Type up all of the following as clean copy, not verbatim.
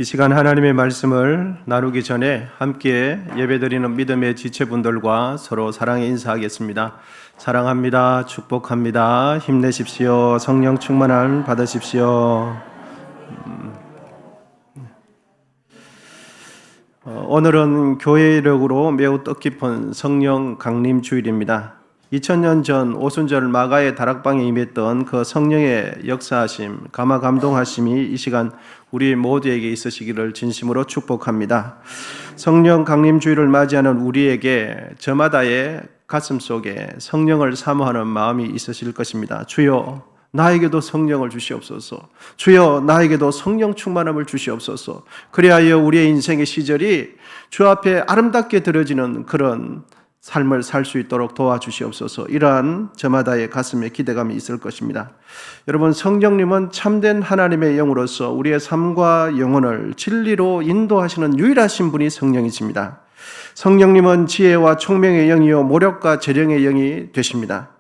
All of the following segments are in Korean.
이 시간 하나님의 말씀을 나누기 전에 함께 예배드리는 믿음의 지체분들과 서로 사랑의 인사하겠습니다. 사랑합니다. 축복합니다. 힘내십시오. 성령 충만함 받으십시오. 오늘은 교회 이력으로 매우 뜻깊은 성령 강림 주일입니다. 2000년 전 오순절 마가의 다락방에 임했던 그 성령의 역사하심, 감화 감동하심이 이 시간 우리 모두에게 있으시기를 진심으로 축복합니다. 성령 강림 주일을 맞이하는 우리에게 저마다의 가슴 속에 성령을 사모하는 마음이 있으실 것입니다. 주여, 나에게도 성령을 주시옵소서. 주여, 나에게도 성령 충만함을 주시옵소서. 그리하여 우리의 인생의 시절이 주 앞에 아름답게 드려지는 그런 삶을 살 수 있도록 도와주시옵소서. 이러한 저마다의 가슴에 기대감이 있을 것입니다. 여러분, 성령님은 참된 하나님의 영으로서 우리의 삶과 영혼을 진리로 인도하시는 유일하신 분이 성령이십니다. 성령님은 지혜와 총명의 영이요 모력과 재령의 영이 되십니다.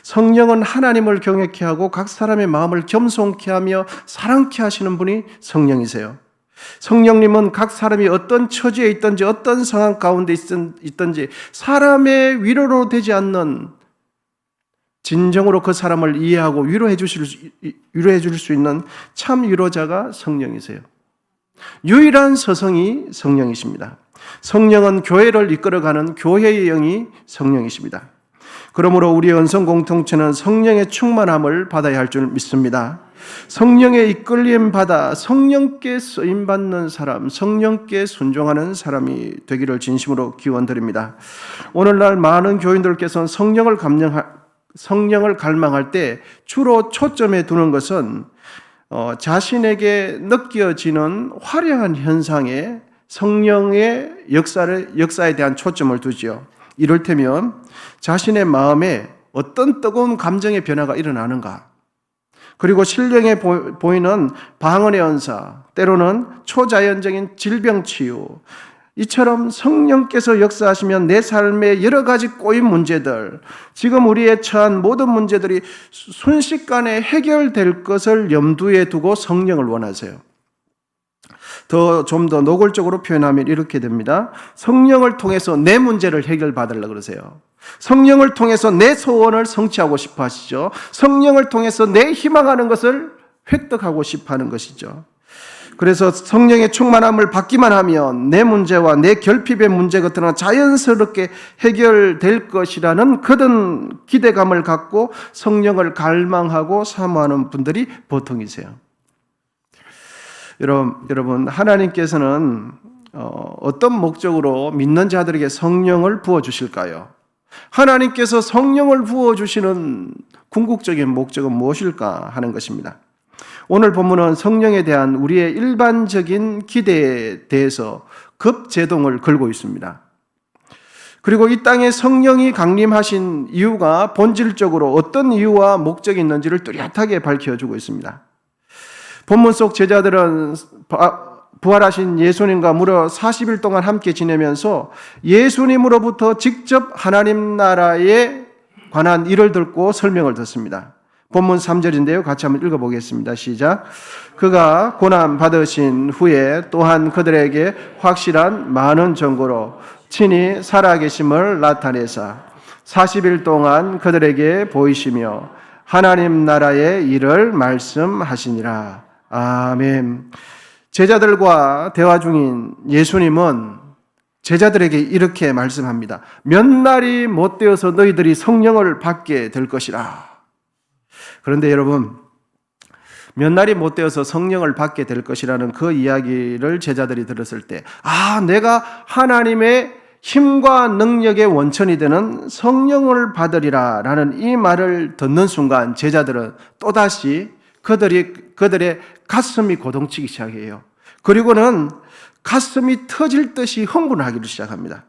성령은 하나님을 경외케 하고 각 사람의 마음을 겸손케 하며 사랑케 하시는 분이 성령이세요. 성령님은 각 사람이 어떤 처지에 있든지 어떤 상황 가운데 있든지 사람의 위로로 되지 않는 진정으로 그 사람을 이해하고 위로해 줄 수 있는 참 위로자가 성령이세요. 유일한 서성이 성령이십니다. 성령은 교회를 이끌어가는 교회의 영이 성령이십니다. 그러므로 우리의 언성 공동체는 성령의 충만함을 받아야 할 줄 믿습니다. 성령의 이끌림 받아 성령께 쓰임받는 사람, 성령께 순종하는 사람이 되기를 진심으로 기원드립니다. 오늘날 많은 교인들께서는 성령을 갈망할 때 주로 초점에 두는 것은 자신에게 느껴지는 화려한 현상에 성령의 역사에 대한 초점을 두지요. 이를테면 자신의 마음에 어떤 뜨거운 감정의 변화가 일어나는가, 그리고 신령에 보이는 방언의 언사, 때로는 초자연적인 질병 치유, 이처럼 성령께서 역사하시면 내 삶의 여러 가지 꼬인 문제들, 지금 우리의 처한 모든 문제들이 순식간에 해결될 것을 염두에 두고 성령을 원하세요. 좀 더 노골적으로 표현하면 이렇게 됩니다. 성령을 통해서 내 문제를 해결받으려고 그러세요. 성령을 통해서 내 소원을 성취하고 싶어 하시죠. 성령을 통해서 내 희망하는 것을 획득하고 싶어 하는 것이죠. 그래서 성령의 충만함을 받기만 하면 내 문제와 내 결핍의 문제 같은 건 자연스럽게 해결될 것이라는 그런 기대감을 갖고 성령을 갈망하고 사모하는 분들이 보통이세요. 여러분, 하나님께서는 어떤 목적으로 믿는 자들에게 성령을 부어주실까요? 하나님께서 성령을 부어주시는 궁극적인 목적은 무엇일까 하는 것입니다. 오늘 본문은 성령에 대한 우리의 일반적인 기대에 대해서 급제동을 걸고 있습니다. 그리고 이 땅에 성령이 강림하신 이유가 본질적으로 어떤 이유와 목적이 있는지를 뚜렷하게 밝혀주고 있습니다. 본문 속 제자들은 부활하신 예수님과 무려 40일 동안 함께 지내면서 예수님으로부터 직접 하나님 나라에 관한 일을 듣고 설명을 듣습니다. 본문 3절인데요. 같이 한번 읽어보겠습니다. 시작. 그가 고난 받으신 후에 또한 그들에게 확실한 많은 증거로 친히 살아계심을 나타내사 40일 동안 그들에게 보이시며 하나님 나라의 일을 말씀하시니라. 아멘. 제자들과 대화 중인 예수님은 제자들에게 이렇게 말씀합니다. 몇 날이 못 되어서 너희들이 성령을 받게 될 것이라. 그런데 여러분, 몇 날이 못 되어서 성령을 받게 될 것이라는 그 이야기를 제자들이 들었을 때, 내가 하나님의 힘과 능력의 원천이 되는 성령을 받으리라 라는 이 말을 듣는 순간 제자들은 또다시 그들의 가슴이 고동치기 시작해요. 그리고는 가슴이 터질 듯이 흥분하기를 시작합니다.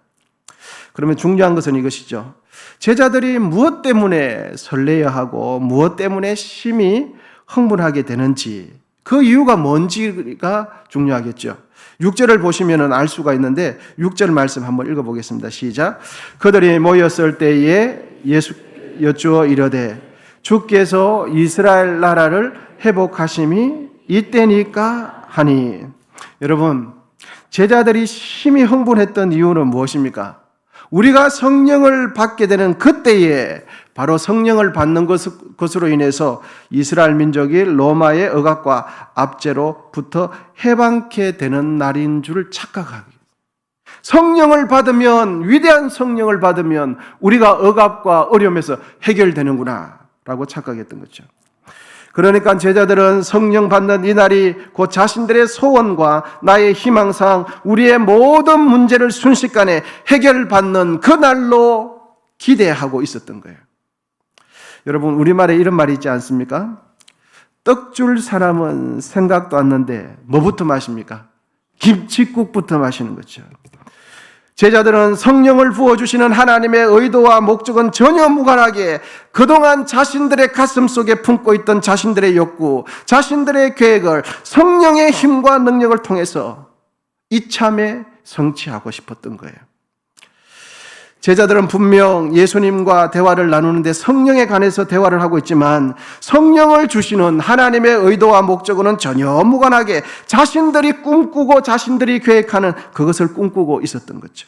그러면 중요한 것은 이것이죠. 제자들이 무엇 때문에 설레야 하고 무엇 때문에 심히 흥분하게 되는지, 그 이유가 뭔지가 중요하겠죠. 6절을 보시면 알 수가 있는데 6절 말씀 한번 읽어보겠습니다. 시작. 그들이 모였을 때에 예수 여쭈어 이르되 주께서 이스라엘 나라를 회복하심이 이때니까 하니 여러분, 제자들이 심히 흥분했던 이유는 무엇입니까? 우리가 성령을 받게 되는 그때에 바로 성령을 받는 것으로 인해서 이스라엘 민족이 로마의 억압과 압제로부터 해방케 되는 날인 줄 착각하기. 성령을 받으면, 위대한 성령을 받으면 우리가 억압과 어려움에서 해결되는구나 라고 착각했던 거죠. 그러니까 제자들은 성령 받는 이 날이 곧 자신들의 소원과 나의 희망상 우리의 모든 문제를 순식간에 해결받는 그 날로 기대하고 있었던 거예요. 여러분, 우리말에 이런 말이 있지 않습니까? 떡 줄 사람은 생각도 않는데 뭐부터 마십니까? 김칫국부터 마시는 거죠. 제자들은 성령을 부어주시는 하나님의 의도와 목적은 전혀 무관하게 그동안 자신들의 가슴 속에 품고 있던 자신들의 욕구, 자신들의 계획을 성령의 힘과 능력을 통해서 이참에 성취하고 싶었던 거예요. 제자들은 분명 예수님과 대화를 나누는데 성령에 관해서 대화를 하고 있지만 성령을 주시는 하나님의 의도와 목적은 전혀 무관하게 자신들이 꿈꾸고 자신들이 계획하는 그것을 꿈꾸고 있었던 거죠.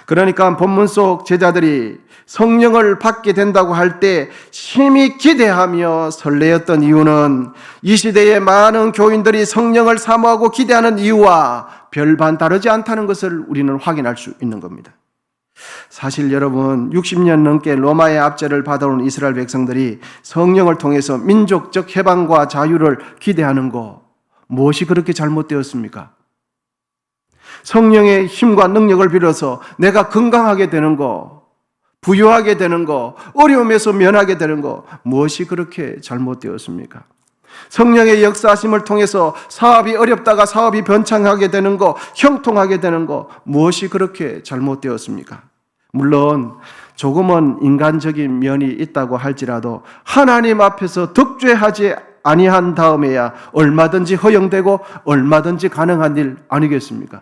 그러니까 본문 속 제자들이 성령을 받게 된다고 할 때 심히 기대하며 설레었던 이유는 이 시대의 많은 교인들이 성령을 사모하고 기대하는 이유와 별반 다르지 않다는 것을 우리는 확인할 수 있는 겁니다. 사실 여러분, 60년 넘게 로마의 압제를 받아온 이스라엘 백성들이 성령을 통해서 민족적 해방과 자유를 기대하는 거 무엇이 그렇게 잘못되었습니까? 성령의 힘과 능력을 빌어서 내가 건강하게 되는 거, 부유하게 되는 거, 어려움에서 면하게 되는 거 무엇이 그렇게 잘못되었습니까? 성령의 역사하심을 통해서 사업이 어렵다가 사업이 번창하게 되는 거, 형통하게 되는 거 무엇이 그렇게 잘못되었습니까? 물론 조금은 인간적인 면이 있다고 할지라도 하나님 앞에서 득죄하지 아니한 다음에야 얼마든지 허용되고 얼마든지 가능한 일 아니겠습니까?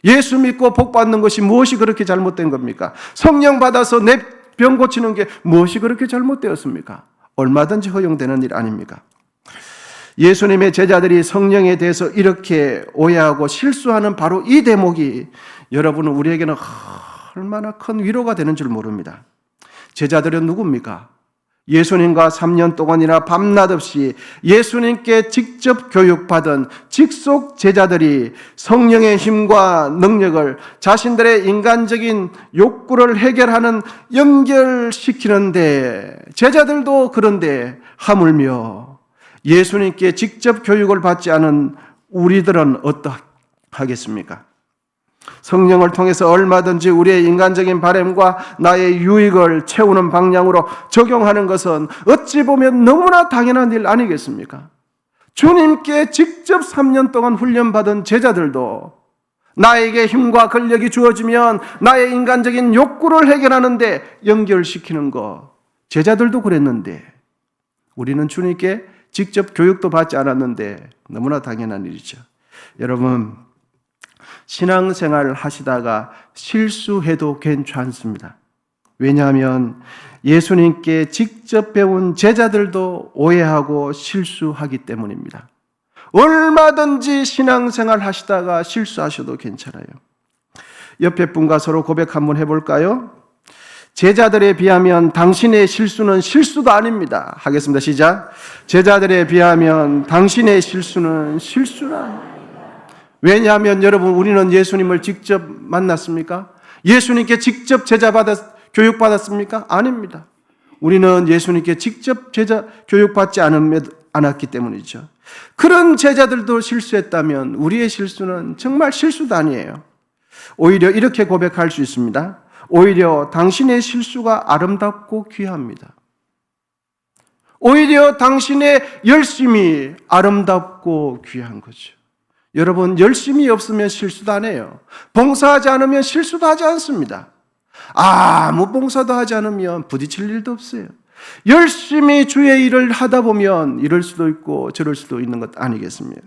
예수 믿고 복 받는 것이 무엇이 그렇게 잘못된 겁니까? 성령 받아서 내 병 고치는 게 무엇이 그렇게 잘못되었습니까? 얼마든지 허용되는 일 아닙니까? 예수님의 제자들이 성령에 대해서 이렇게 오해하고 실수하는 바로 이 대목이 여러분은 우리에게는 얼마나 큰 위로가 되는 줄 모릅니다. 제자들은 누굽니까? 예수님과 3년 동안이나 밤낮 없이 예수님께 직접 교육받은 직속 제자들이 성령의 힘과 능력을 자신들의 인간적인 욕구를 해결하는 연결시키는데 제자들도 그런데 하물며 예수님께 직접 교육을 받지 않은 우리들은 어떠하겠습니까? 성령을 통해서 얼마든지 우리의 인간적인 바램과 나의 유익을 채우는 방향으로 적용하는 것은 어찌 보면 너무나 당연한 일 아니겠습니까? 주님께 직접 3년 동안 훈련받은 제자들도 나에게 힘과 권력이 주어지면 나의 인간적인 욕구를 해결하는데 연결시키는 거 제자들도 그랬는데 우리는 주님께 직접 교육도 받지 않았는데 너무나 당연한 일이죠. 여러분, 신앙생활을 하시다가 실수해도 괜찮습니다. 왜냐하면 예수님께 직접 배운 제자들도 오해하고 실수하기 때문입니다. 얼마든지 신앙생활 하시다가 실수하셔도 괜찮아요. 옆에 분과 서로 고백 한번 해볼까요? 제자들에 비하면 당신의 실수는 실수도 아닙니다. 하겠습니다. 시작. 제자들에 비하면 당신의 실수는 실수는 아닙니다. 왜냐하면 여러분, 우리는 예수님을 직접 만났습니까? 예수님께 직접 교육받았습니까? 아닙니다. 우리는 예수님께 직접 교육받지 않았기 때문이죠. 그런 제자들도 실수했다면 우리의 실수는 정말 실수도 아니에요. 오히려 이렇게 고백할 수 있습니다. 오히려 당신의 실수가 아름답고 귀합니다. 오히려 당신의 열심이 아름답고 귀한 거죠. 여러분, 열심이 없으면 실수도 안 해요. 봉사하지 않으면 실수도 하지 않습니다. 아무 봉사도 하지 않으면 부딪힐 일도 없어요. 열심히 주의 일을 하다 보면 이럴 수도 있고 저럴 수도 있는 것 아니겠습니까?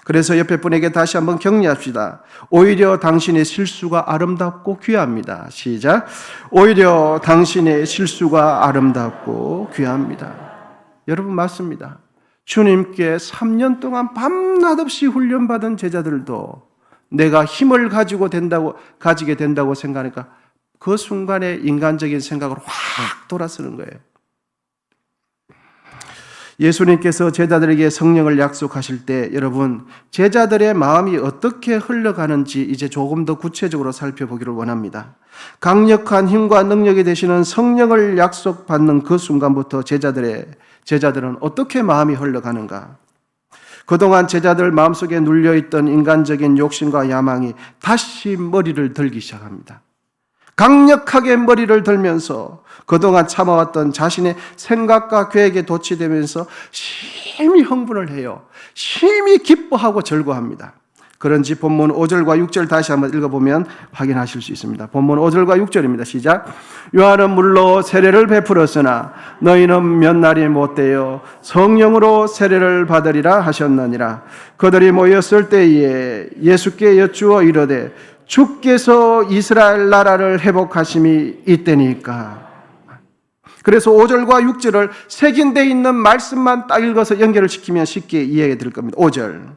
그래서 옆에 분에게 다시 한번 격려합시다. 오히려 당신의 실수가 아름답고 귀합니다. 시작. 오히려 당신의 실수가 아름답고 귀합니다. 여러분, 맞습니다. 주님께 3년 동안 밤낮 없이 훈련받은 제자들도 내가 힘을 가지게 된다고 생각하니까 그 순간에 인간적인 생각으로 확 돌아서는 거예요. 예수님께서 제자들에게 성령을 약속하실 때 여러분, 제자들의 마음이 어떻게 흘러가는지 이제 조금 더 구체적으로 살펴보기를 원합니다. 강력한 힘과 능력이 되시는 성령을 약속받는 그 순간부터 제자들은 어떻게 마음이 흘러가는가? 그동안 제자들 마음속에 눌려있던 인간적인 욕심과 야망이 다시 머리를 들기 시작합니다. 강력하게 머리를 들면서 그동안 참아왔던 자신의 생각과 계획에 도취되면서 심히 흥분을 해요. 심히 기뻐하고 절구합니다. 그런지 본문 5절과 6절 다시 한번 읽어보면 확인하실 수 있습니다. 본문 5절과 6절입니다. 시작. 요한은 물로 세례를 베풀었으나 너희는 몇 날이 못되어 성령으로 세례를 받으리라 하셨느니라. 그들이 모였을 때에 예수께 여쭈어 이르되 주께서 이스라엘 나라를 회복하심이 이때니까. 그래서 5절과 6절을 색인되어 있는 말씀만 딱 읽어서 연결을 시키면 쉽게 이해가 될 겁니다. 5절.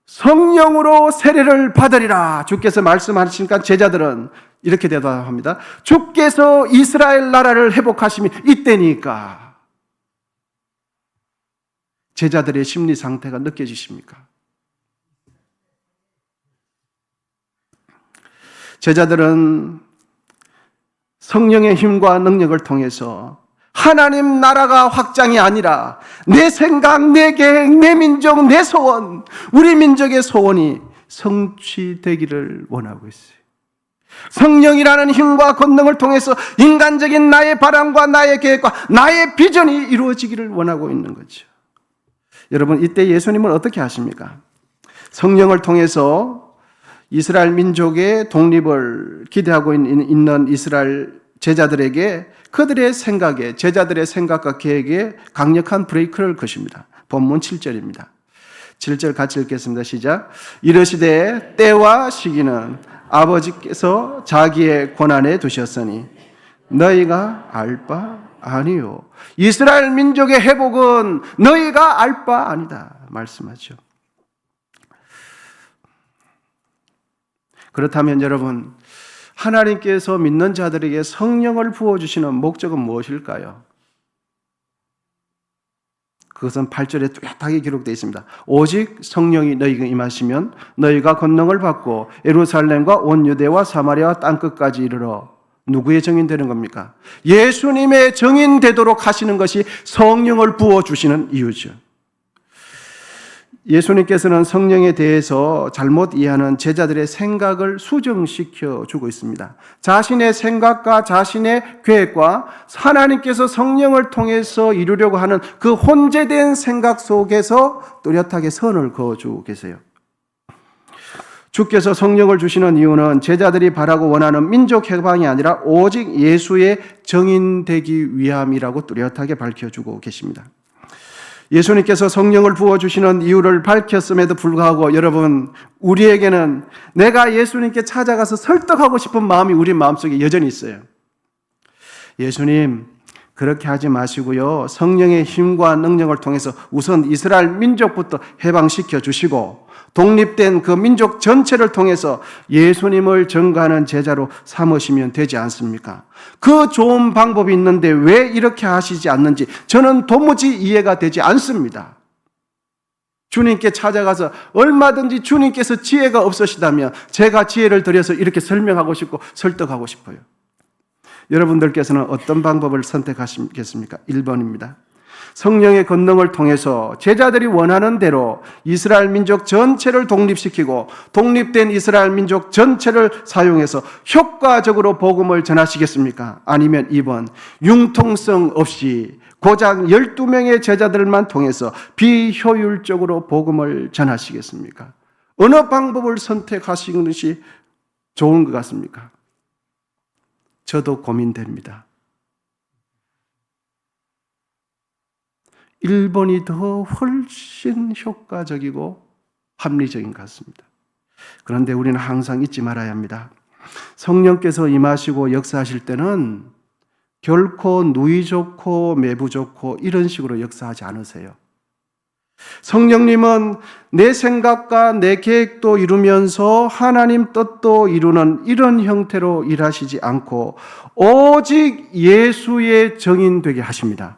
성령으로 세례를 받으리라. 주께서 말씀하시니까 제자들은 이렇게 대답합니다. 주께서 이스라엘 나라를 회복하심이 이때니까. 제자들의 심리 상태가 느껴지십니까? 제자들은 성령의 힘과 능력을 통해서 하나님 나라가 확장이 아니라 내 생각, 내 계획, 내 민족, 내 소원, 우리 민족의 소원이 성취되기를 원하고 있어요. 성령이라는 힘과 권능을 통해서 인간적인 나의 바람과 나의 계획과 나의 비전이 이루어지기를 원하고 있는 거죠. 여러분, 이때 예수님은 어떻게 하십니까? 성령을 통해서 이스라엘 민족의 독립을 기대하고 있는 이스라엘 제자들에게 그들의 생각에, 제자들의 생각과 계획에 강력한 브레이크를 거십니다. 본문 7절입니다. 7절 같이 읽겠습니다. 시작. 이르시되 때와 시기는 아버지께서 자기의 권한에 두셨으니 너희가 알 바 아니요. 이스라엘 민족의 회복은 너희가 알 바 아니다 말씀하죠. 그렇다면 여러분, 하나님께서 믿는 자들에게 성령을 부어주시는 목적은 무엇일까요? 그것은 8절에 뚜렷하게 기록되어 있습니다. 오직 성령이 너희에게 임하시면 너희가 권능을 받고 예루살렘과 온 유대와 사마리아와 땅끝까지 이르러 누구의 증인 되는 겁니까? 예수님의 증인 되도록 하시는 것이 성령을 부어주시는 이유죠. 예수님께서는 성령에 대해서 잘못 이해하는 제자들의 생각을 수정시켜 주고 있습니다. 자신의 생각과 자신의 계획과 하나님께서 성령을 통해서 이루려고 하는 그 혼재된 생각 속에서 뚜렷하게 선을 그어주고 계세요. 주께서 성령을 주시는 이유는 제자들이 바라고 원하는 민족 해방이 아니라 오직 예수의 증인되기 위함이라고 뚜렷하게 밝혀주고 계십니다. 예수님께서 성령을 부어주시는 이유를 밝혔음에도 불구하고 여러분, 우리에게는 내가 예수님께 찾아가서 설득하고 싶은 마음이 우리 마음속에 여전히 있어요. 예수님, 그렇게 하지 마시고요. 성령의 힘과 능력을 통해서 우선 이스라엘 민족부터 해방시켜 주시고 독립된 그 민족 전체를 통해서 예수님을 전가하는 제자로 삼으시면 되지 않습니까? 그 좋은 방법이 있는데 왜 이렇게 하시지 않는지 저는 도무지 이해가 되지 않습니다. 주님께 찾아가서 얼마든지 주님께서 지혜가 없으시다면 제가 지혜를 드려서 이렇게 설명하고 싶고 설득하고 싶어요. 여러분들께서는 어떤 방법을 선택하시겠습니까? 1번입니다. 성령의 권능을 통해서 제자들이 원하는 대로 이스라엘 민족 전체를 독립시키고 독립된 이스라엘 민족 전체를 사용해서 효과적으로 복음을 전하시겠습니까? 아니면 2번, 융통성 없이 고작 12명의 제자들만 통해서 비효율적으로 복음을 전하시겠습니까? 어느 방법을 선택하시는 것이 좋은 것 같습니까? 저도 고민됩니다. 1번이 더 훨씬 효과적이고 합리적인 것 같습니다. 그런데 우리는 항상 잊지 말아야 합니다. 성령께서 임하시고 역사하실 때는 결코 누이 좋고 매부 좋고 이런 식으로 역사하지 않으세요. 성령님은 내 생각과 내 계획도 이루면서 하나님 뜻도 이루는 이런 형태로 일하시지 않고 오직 예수의 증인 되게 하십니다.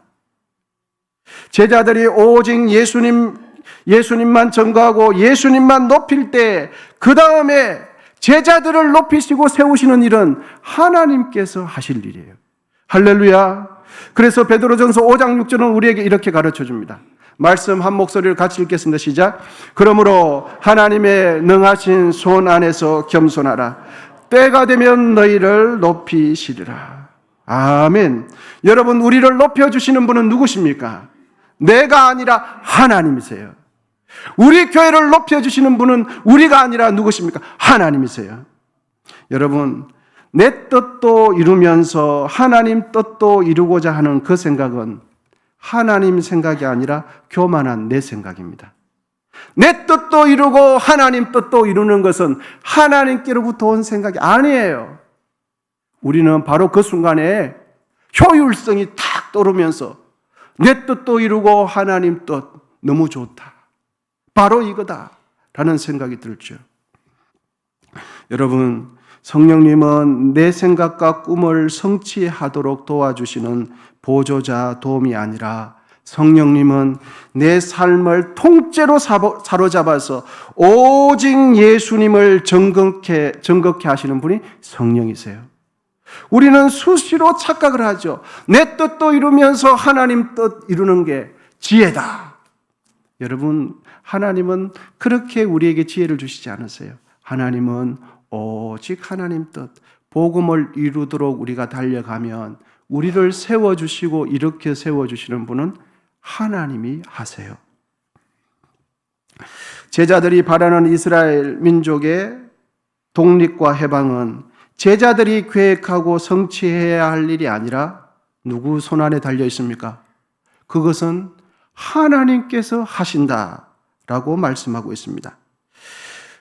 제자들이 오직 예수님만 증거하고 예수님만 높일 때 그 다음에 제자들을 높이시고 세우시는 일은 하나님께서 하실 일이에요. 할렐루야. 그래서 베드로전서 5장 6절은 우리에게 이렇게 가르쳐 줍니다. 말씀 한 목소리를 같이 읽겠습니다. 시작. 그러므로 하나님의 능하신 손 안에서 겸손하라. 때가 되면 너희를 높이시리라. 아멘. 여러분, 우리를 높여주시는 분은 누구십니까? 내가 아니라 하나님이세요. 우리 교회를 높여주시는 분은 우리가 아니라 누구십니까? 하나님이세요. 여러분, 내 뜻도 이루면서 하나님 뜻도 이루고자 하는 그 생각은 하나님 생각이 아니라 교만한 내 생각입니다. 내 뜻도 이루고 하나님 뜻도 이루는 것은 하나님께로부터 온 생각이 아니에요. 우리는 바로 그 순간에 효율성이 탁 떠오르면서 내 뜻도 이루고 하나님 뜻 너무 좋다. 바로 이거다 라는 생각이 들죠. 여러분, 성령님은 내 생각과 꿈을 성취하도록 도와주시는 보조자 도움이 아니라 성령님은 내 삶을 통째로 사로잡아서 오직 예수님을 정극케 하시는 분이 성령이세요. 우리는 수시로 착각을 하죠. 내 뜻도 이루면서 하나님 뜻 이루는 게 지혜다. 여러분, 하나님은 그렇게 우리에게 지혜를 주시지 않으세요. 하나님은 오직 하나님 뜻, 복음을 이루도록 우리가 달려가면 우리를 세워주시고 이렇게 세워주시는 분은 하나님이 하세요. 제자들이 바라는 이스라엘 민족의 독립과 해방은 제자들이 계획하고 성취해야 할 일이 아니라 누구 손안에 달려 있습니까? 그것은 하나님께서 하신다라고 말씀하고 있습니다.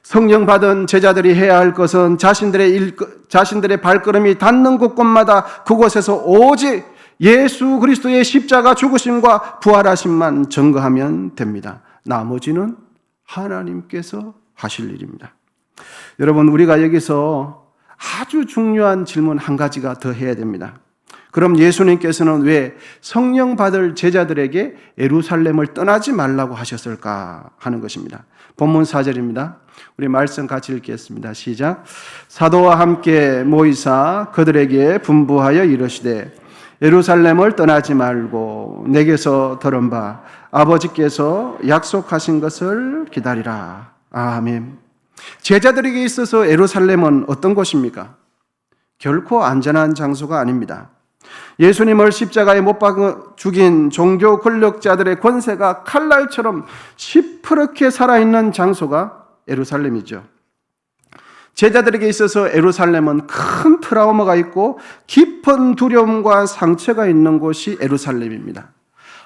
성령 받은 제자들이 해야 할 것은 자신들의 발걸음이 닿는 곳곳마다 그곳에서 오직 예수 그리스도의 십자가 죽으심과 부활하심만 증거하면 됩니다. 나머지는 하나님께서 하실 일입니다. 여러분, 우리가 여기서 아주 중요한 질문 한 가지가 더 해야 됩니다. 그럼 예수님께서는 왜 성령 받을 제자들에게 예루살렘을 떠나지 말라고 하셨을까 하는 것입니다. 본문 4절입니다. 우리 말씀 같이 읽겠습니다. 시작. 사도와 함께 모이사 그들에게 분부하여 이르시되 예루살렘을 떠나지 말고 내게서 들은 바 아버지께서 약속하신 것을 기다리라. 아멘. 제자들에게 있어서 예루살렘은 어떤 곳입니까? 결코 안전한 장소가 아닙니다. 예수님을 십자가에 못 박아 죽인 종교 권력자들의 권세가 칼날처럼 시퍼렇게 살아있는 장소가 예루살렘이죠. 제자들에게 있어서 예루살렘은 큰 트라우마가 있고 깊은 두려움과 상처가 있는 곳이 예루살렘입니다.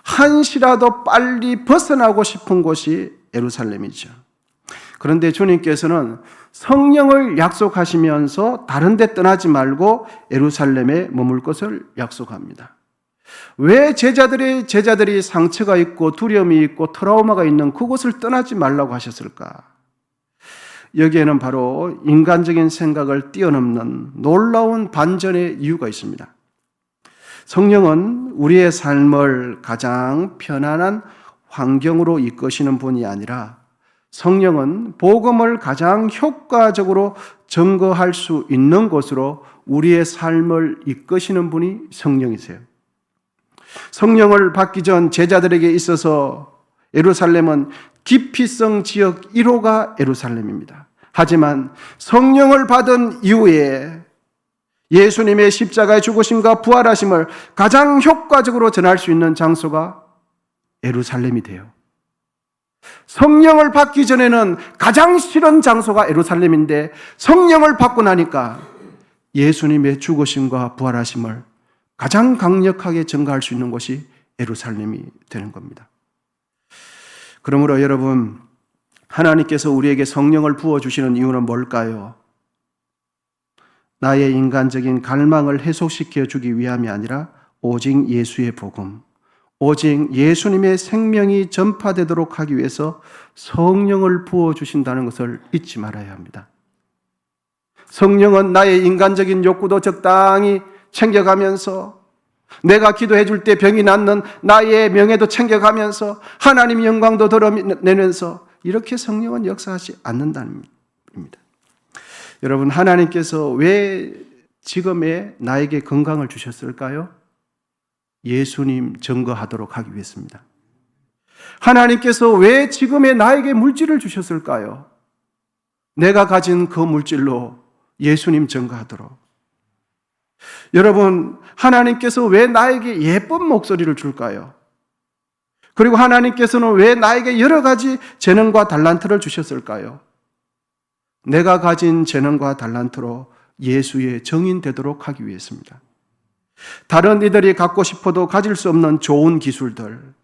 한시라도 빨리 벗어나고 싶은 곳이 예루살렘이죠. 그런데 주님께서는 성령을 약속하시면서 다른 데 떠나지 말고 예루살렘에 머물 것을 약속합니다. 왜 제자들이 상처가 있고 두려움이 있고 트라우마가 있는 그곳을 떠나지 말라고 하셨을까? 여기에는 바로 인간적인 생각을 뛰어넘는 놀라운 반전의 이유가 있습니다. 성령은 우리의 삶을 가장 편안한 환경으로 이끄시는 분이 아니라 성령은 복음을 가장 효과적으로 증거할 수 있는 곳으로 우리의 삶을 이끄시는 분이 성령이세요. 성령을 받기 전 제자들에게 있어서 예루살렘은 기피성 지역 1호가 예루살렘입니다. 하지만 성령을 받은 이후에 예수님의 십자가의 죽으심과 부활하심을 가장 효과적으로 전할 수 있는 장소가 예루살렘이 돼요. 성령을 받기 전에는 가장 싫은 장소가 예루살렘인데 성령을 받고 나니까 예수님의 죽으심과 부활하심을 가장 강력하게 증거할 수 있는 곳이 예루살렘이 되는 겁니다. 그러므로 여러분, 하나님께서 우리에게 성령을 부어주시는 이유는 뭘까요? 나의 인간적인 갈망을 해소시켜 주기 위함이 아니라 오직 예수의 복음, 오직 예수님의 생명이 전파되도록 하기 위해서 성령을 부어주신다는 것을 잊지 말아야 합니다. 성령은 나의 인간적인 욕구도 적당히 챙겨가면서, 내가 기도해 줄 때 병이 낫는 나의 명예도 챙겨가면서, 하나님의 영광도 드러내면서, 이렇게 성령은 역사하지 않는다는 겁니다. 여러분, 하나님께서 왜 지금의 나에게 건강을 주셨을까요? 예수님 증거하도록 하기 위해서입니다. 하나님께서 왜 지금의 나에게 물질을 주셨을까요? 내가 가진 그 물질로 예수님 증거하도록. 여러분, 하나님께서 왜 나에게 예쁜 목소리를 줄까요? 그리고 하나님께서는 왜 나에게 여러 가지 재능과 달란트를 주셨을까요? 내가 가진 재능과 달란트로 예수의 증인 되도록 하기 위해서입니다. 다른 이들이 갖고 싶어도 가질 수 없는 좋은 기술들,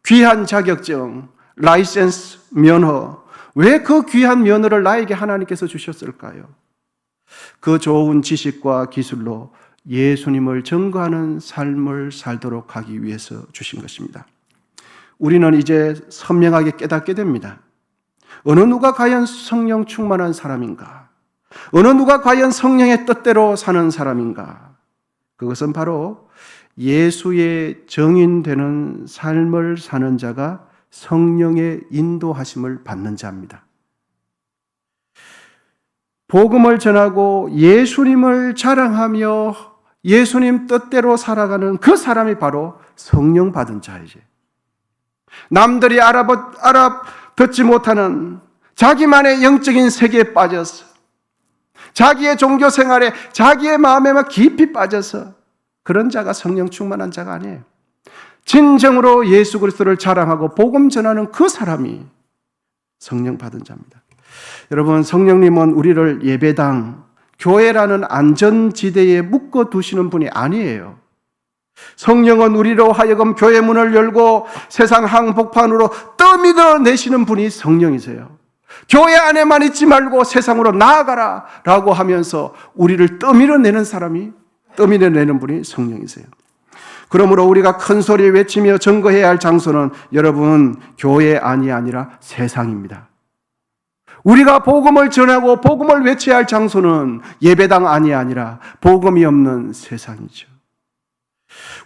귀한 자격증, 라이센스, 면허, 왜 그 귀한 면허를 나에게 하나님께서 주셨을까요? 그 좋은 지식과 기술로 예수님을 증거하는 삶을 살도록 하기 위해서 주신 것입니다. 우리는 이제 선명하게 깨닫게 됩니다. 어느 누가 과연 성령 충만한 사람인가? 어느 누가 과연 성령의 뜻대로 사는 사람인가? 그것은 바로 예수의 증인되는 삶을 사는 자가 성령의 인도하심을 받는 자입니다. 복음을 전하고 예수님을 자랑하며 예수님 뜻대로 살아가는 그 사람이 바로 성령 받은 자이지. 남들이 알아듣지 못하는 자기만의 영적인 세계에 빠져서, 자기의 종교 생활에 자기의 마음에 막 깊이 빠져서, 그런 자가 성령 충만한 자가 아니에요. 진정으로 예수 그리스도를 자랑하고 복음 전하는 그 사람이 성령 받은 자입니다. 여러분, 성령님은 우리를 예배당, 교회라는 안전지대에 묶어두시는 분이 아니에요. 성령은 우리로 하여금 교회 문을 열고 세상 항복판으로 떠밀어내시는 분이 성령이세요. 교회 안에만 있지 말고 세상으로 나아가라 라고 하면서 우리를 떠밀어내는 분이 성령이세요. 그러므로 우리가 큰 소리 외치며 증거해야 할 장소는 여러분, 교회 안이 아니라 세상입니다. 우리가 복음을 전하고 복음을 외쳐야 할 장소는 예배당 안이 아니라 복음이 없는 세상이죠.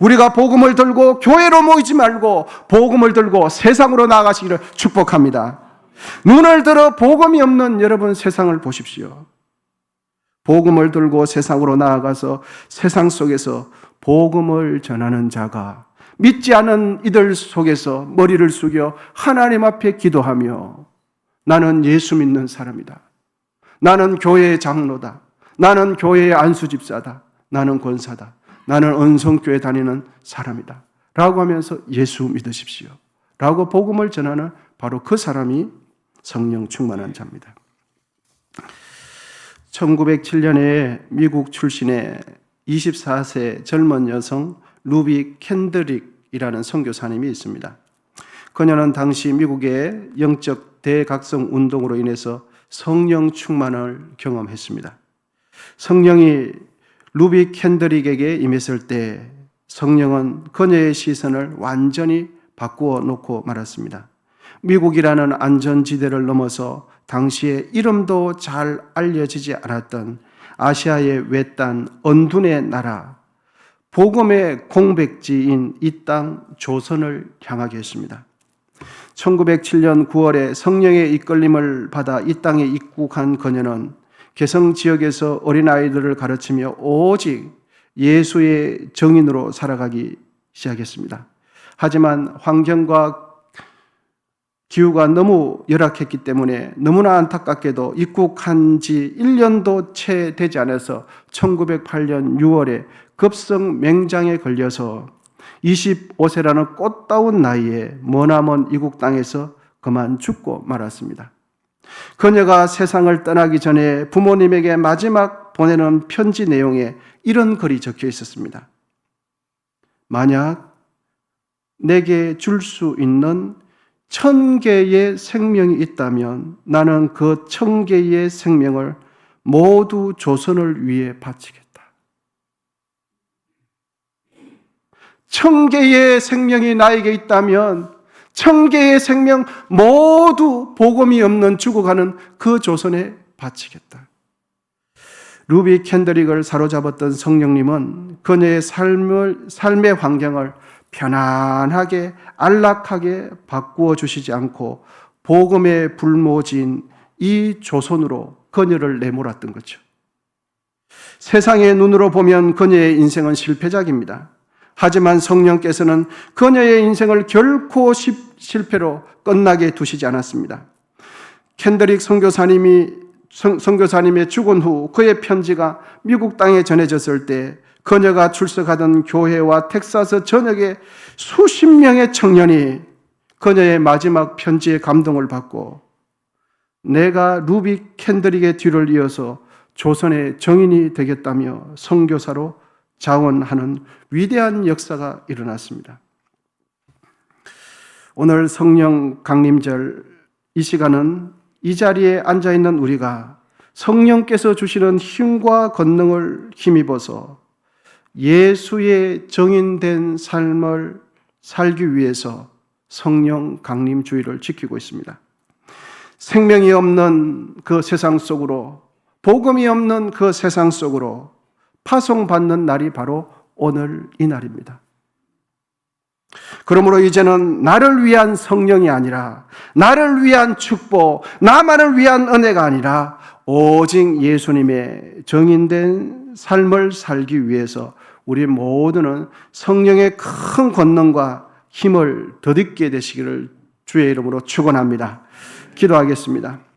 우리가 복음을 들고 교회로 모이지 말고 복음을 들고 세상으로 나아가시기를 축복합니다. 눈을 들어 복음이 없는 여러분 세상을 보십시오. 복음을 들고 세상으로 나아가서 세상 속에서 복음을 전하는 자가 믿지 않은 이들 속에서 머리를 숙여 하나님 앞에 기도하며 나는 예수 믿는 사람이다. 나는 교회의 장로다. 나는 교회의 안수집사다. 나는 권사다. 나는 은성교회 다니는 사람이다. 라고 하면서 예수 믿으십시오. 라고 복음을 전하는 바로 그 사람이 성령 충만한 자입니다. 1907년에 미국 출신의 24세 젊은 여성 루비 캔드릭이라는 선교사님이 있습니다. 그녀는 당시 미국의 영적 대각성 운동으로 인해서 성령 충만을 경험했습니다. 성령이 루비 캔드릭에게 임했을 때 성령은 그녀의 시선을 완전히 바꾸어 놓고 말았습니다. 미국이라는 안전지대를 넘어서 당시에 이름도 잘 알려지지 않았던 아시아의 외딴 언둔의 나라, 복음의 공백지인 이 땅 조선을 향하게 했습니다. 1907년 9월에 성령의 이끌림을 받아 이 땅에 입국한 그녀는 개성 지역에서 어린아이들을 가르치며 오직 예수의 증인으로 살아가기 시작했습니다. 하지만 환경과 기후가 너무 열악했기 때문에 너무나 안타깝게도 입국한 지 1년도 채 되지 않아서 1908년 6월에 급성 맹장에 걸려서 25세라는 꽃다운 나이에 머나먼 이국 땅에서 그만 죽고 말았습니다. 그녀가 세상을 떠나기 전에 부모님에게 마지막 보내는 편지 내용에 이런 글이 적혀 있었습니다. 만약 내게 줄 수 있는 1000개의 생명이 있다면 나는 그 1000개의 생명을 모두 조선을 위해 바치겠다. 1000개의 생명이 나에게 있다면 1000개의 생명 모두 복음이 없는 죽어가는 그 조선에 바치겠다. 루비 캔드릭을 사로잡았던 성령님은 그녀의 삶의 환경을 편안하게 안락하게 바꾸어 주시지 않고 복음의 불모지인 이 조선으로 그녀를 내몰았던 거죠. 세상의 눈으로 보면 그녀의 인생은 실패작입니다. 하지만 성령께서는 그녀의 인생을 결코 실패로 끝나게 두시지 않았습니다. 캔드릭 선교사님의 죽은 후 그의 편지가 미국 땅에 전해졌을 때 그녀가 출석하던 교회와 텍사스 전역의 수십 명의 청년이 그녀의 마지막 편지에 감동을 받고 내가 루비 캔드릭의 뒤를 이어서 조선의 정인이 되겠다며 선교사로 자원하는 위대한 역사가 일어났습니다. 오늘 성령 강림절 이 시간은 이 자리에 앉아있는 우리가 성령께서 주시는 힘과 권능을 힘입어서 예수의 정인된 삶을 살기 위해서 성령 강림 주의를 지키고 있습니다. 생명이 없는 그 세상 속으로, 복음이 없는 그 세상 속으로 파송받는 날이 바로 오늘 이 날입니다. 그러므로 이제는 나를 위한 성령이 아니라 나를 위한 축복, 나만을 위한 은혜가 아니라 오직 예수님의 정인된 삶을 살기 위해서 우리 모두는 성령의 큰 권능과 힘을 덧입게 되시기를 주의 이름으로 축원합니다. 기도하겠습니다.